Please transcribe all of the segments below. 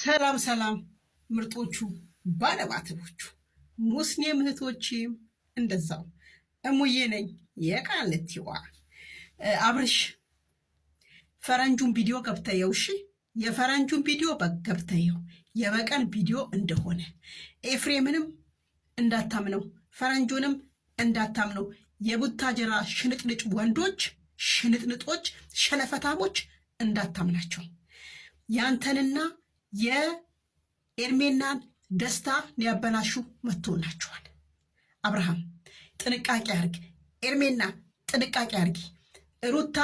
ሰላም ሰላም ምርጦቹ ባለባትቦቹ ሙስሊም እህቶችም እንደዛው እሙዬ ነኝ የቃልቲዋ አብርሽ ፈረንጁን ቪዲዮ ገብተየው እሺ የፈረንጁን ቪዲዮ ገብተየው የበቀል ቪዲዮ እንደሆነ ኤፍሬምንም እንዳታምነው ፈረንጁንም እንዳታምነው የቡታጀራ ሽንጥልጭ ወንዶች ሽንጥልጦች ሸለፈታሞች እንዳታምናቸው ያንተንና የኤርሜናን ደስታ ሊያበላሹ መጥቶላችኋል። አብርሃም ጥንቃቄ አርግ፣ ኤርሜና ጥንቃቄ አርጊ። ሩታ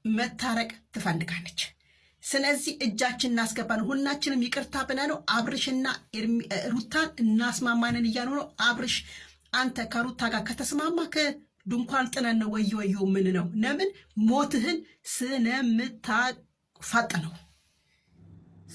መታረቅ ትፈልጋለች። ስለዚህ እጃችን እናስገባን። ሁላችንም ይቅርታ ብለነው አብርሽና ሩታን እናስማማንን እያሉ ነው። አብርሽ አንተ ከሩታ ጋር ከተስማማክ ድንኳን ጥለን ነው ወዮ ምን ነው ለምን ሞትህን ስለምታፋጥነው።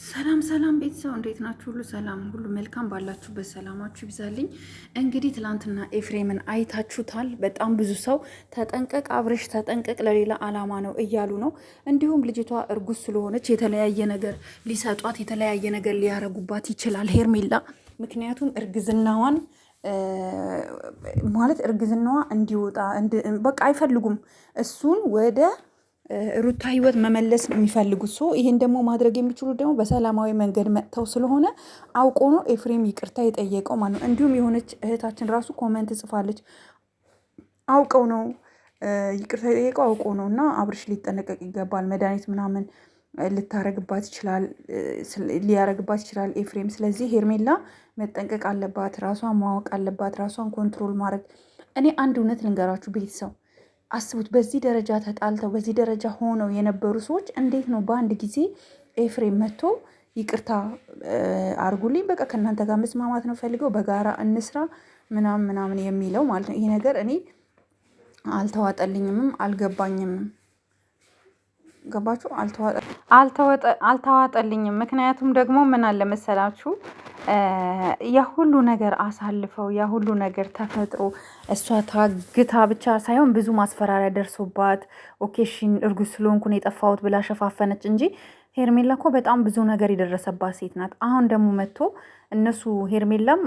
ሰላም ሰላም ቤተሰብ እንዴት ናችሁ? ሁሉ ሰላም ሁሉ መልካም ባላችሁበት ሰላማችሁ ይብዛልኝ። እንግዲህ ትላንትና ኤፍሬምን አይታችሁታል። በጣም ብዙ ሰው ተጠንቀቅ አብርሽ ተጠንቀቅ፣ ለሌላ አላማ ነው እያሉ ነው። እንዲሁም ልጅቷ እርጉዝ ስለሆነች የተለያየ ነገር ሊሰጧት የተለያየ ነገር ሊያረጉባት ይችላል ሄርሜላ። ምክንያቱም እርግዝናዋን ማለት እርግዝናዋ እንዲወጣ በቃ አይፈልጉም። እሱን ወደ ሩታ ህይወት መመለስ የሚፈልጉት ሰው ይሄን ደግሞ ማድረግ የሚችሉት ደግሞ በሰላማዊ መንገድ መጥተው ስለሆነ አውቆ ነው ኤፍሬም ይቅርታ የጠየቀው ማለት ነው። እንዲሁም የሆነች እህታችን ራሱ ኮመንት ጽፋለች። አውቀው ነው ይቅርታ የጠየቀው አውቆ ነው እና አብርሽ ሊጠነቀቅ ይገባል። መድኃኒት ምናምን ሊያረግባት ይችላል ኤፍሬም። ስለዚህ ሄርሜላ መጠንቀቅ አለባት፣ ራሷን ማወቅ አለባት፣ ራሷን ኮንትሮል ማድረግ። እኔ አንድ እውነት ልንገራችሁ ቤተሰብ አስቡት፣ በዚህ ደረጃ ተጣልተው በዚህ ደረጃ ሆነው የነበሩ ሰዎች እንዴት ነው በአንድ ጊዜ ኤፍሬም መጥቶ ይቅርታ አርጉልኝ፣ በቃ ከእናንተ ጋር መስማማት ነው ፈልገው በጋራ እንስራ ምናምን የሚለው ማለት ነው። ይሄ ነገር እኔ አልተዋጠልኝምም አልገባኝምም። ገባችሁ? አልተዋጠልኝም። ምክንያቱም ደግሞ ምን አለ መሰላችሁ ያ ሁሉ ነገር አሳልፈው ያ ሁሉ ነገር ተፈጥሮ እሷ ታግታ ብቻ ሳይሆን ብዙ ማስፈራሪያ ደርሶባት ኦኬሽን እርጉዝ ስለሆንኩን የጠፋሁት ብላ ሸፋፈነች እንጂ ሄርሜላ እኮ በጣም ብዙ ነገር የደረሰባት ሴት ናት። አሁን ደግሞ መጥቶ እነሱ ሄርሜላም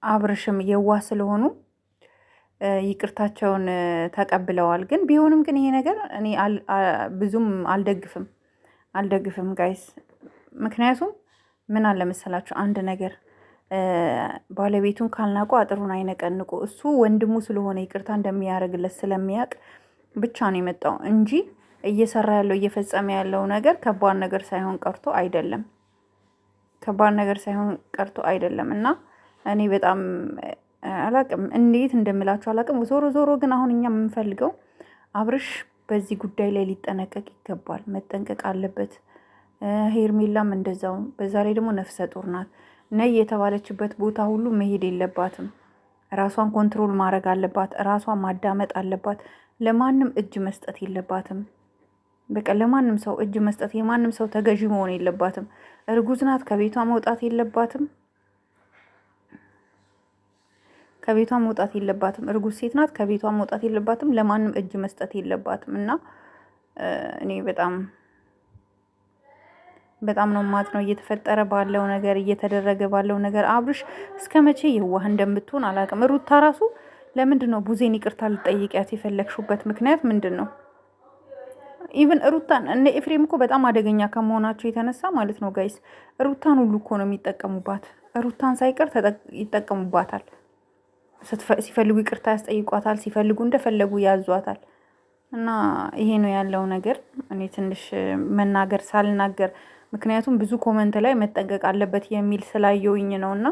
አብርሽም የዋህ ስለሆኑ ይቅርታቸውን ተቀብለዋል። ግን ቢሆንም ግን ይሄ ነገር እኔ ብዙም አልደግፍም ጋይስ። ምክንያቱም ምን አለ መሰላችሁ አንድ ነገር ባለቤቱን ካልናቁ አጥሩን አይነቀንቁ። እሱ ወንድሙ ስለሆነ ይቅርታ እንደሚያደርግለት ስለሚያውቅ ብቻ ነው የመጣው እንጂ እየሰራ ያለው እየፈጸመ ያለው ነገር ከባድ ነገር ሳይሆን ቀርቶ አይደለም እና እኔ በጣም አላቅም እንዴት እንደምላችሁ አላቅም። ዞሮ ግን አሁን እኛ የምንፈልገው አብርሽ በዚህ ጉዳይ ላይ ሊጠነቀቅ ይገባል፣ መጠንቀቅ አለበት። ሄርሜላም እንደዛው። በዛ ላይ ደግሞ ነፍሰ ጡር ናት። ነይ የተባለችበት ቦታ ሁሉ መሄድ የለባትም። ራሷን ኮንትሮል ማድረግ አለባት። ራሷን ማዳመጥ አለባት። ለማንም እጅ መስጠት የለባትም። በቃ ለማንም ሰው እጅ መስጠት፣ የማንም ሰው ተገዢ መሆን የለባትም። እርጉዝ ናት፣ ከቤቷ መውጣት የለባትም። እርጉዝ ሴት ናት፣ ከቤቷ መውጣት የለባትም። ለማንም እጅ መስጠት የለባትም። እና እኔ በጣም ነው ማት ነው እየተፈጠረ ባለው ነገር እየተደረገ ባለው ነገር። አብርሽ እስከ መቼ የዋህ እንደምትሆን አላውቅም። ሩታ ራሱ ለምንድን ነው ቡዜን ይቅርታ ልጠይቂያት የፈለግሽበት ምክንያት ምንድን ነው? ኢቭን ሩታን እነ ኤፍሬም እኮ በጣም አደገኛ ከመሆናቸው የተነሳ ማለት ነው ጋይስ፣ ሩታን ሁሉ እኮ ነው የሚጠቀሙባት። ሩታን ሳይቀር ይጠቀሙባታል። ሲፈልጉ ይቅርታ ያስጠይቋታል፣ ሲፈልጉ እንደፈለጉ ያዟታል። እና ይሄ ነው ያለው ነገር። እኔ ትንሽ መናገር ሳልናገር ምክንያቱም ብዙ ኮመንት ላይ መጠንቀቅ አለበት የሚል ስላየውኝ ነው እና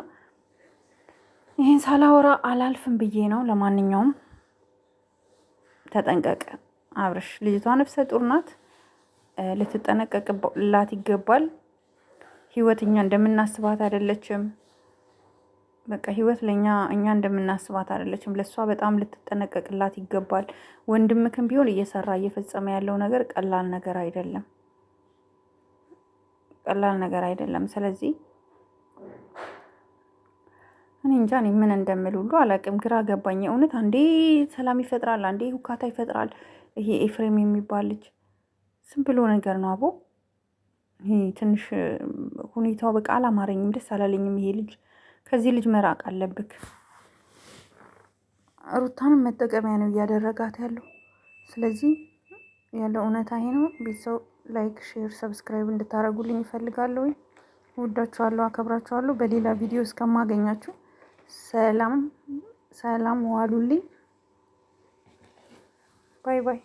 ይሄን ሳላወራ አላልፍም ብዬ ነው። ለማንኛውም ተጠንቀቅ አብርሽ። ልጅቷ ነፍሰ ጡር ናት፣ ልትጠነቀቅላት ይገባል። ህይወት እኛ እንደምናስባት አይደለችም። በቃ ህይወት እኛ እንደምናስባት አይደለችም። ለሷ በጣም ልትጠነቀቅላት ይገባል። ወንድምክም ቢሆን እየሰራ እየፈጸመ ያለው ነገር ቀላል ነገር አይደለም። ስለዚህ እኔ እንጃ ምን እንደምል ሁሉ አላውቅም። ግራ ገባኝ እውነት። አንዴ ሰላም ይፈጥራል፣ አንዴ ሁካታ ይፈጥራል። ይሄ ኤፍሬም የሚባል ልጅ ዝም ብሎ ነገር ነው አቦ። ይሄ ትንሽ ሁኔታው በቃ አላማረኝም፣ ደስ አላለኝም። ይሄ ልጅ ከዚህ ልጅ መራቅ አለብክ። ሩታንም መጠቀሚያ ነው እያደረጋት ያለው። ስለዚህ ያለው እውነታ ይሄ ነው። ቤተሰብ ላይክ፣ ሼር፣ ሰብስክራይብ እንድታደርጉልኝ ይፈልጋለሁ። ወዳችኋለሁ፣ አከብራችኋለሁ። በሌላ ቪዲዮ እስከማገኛችሁ ሰላም ዋሉልኝ። ባይ ባይ።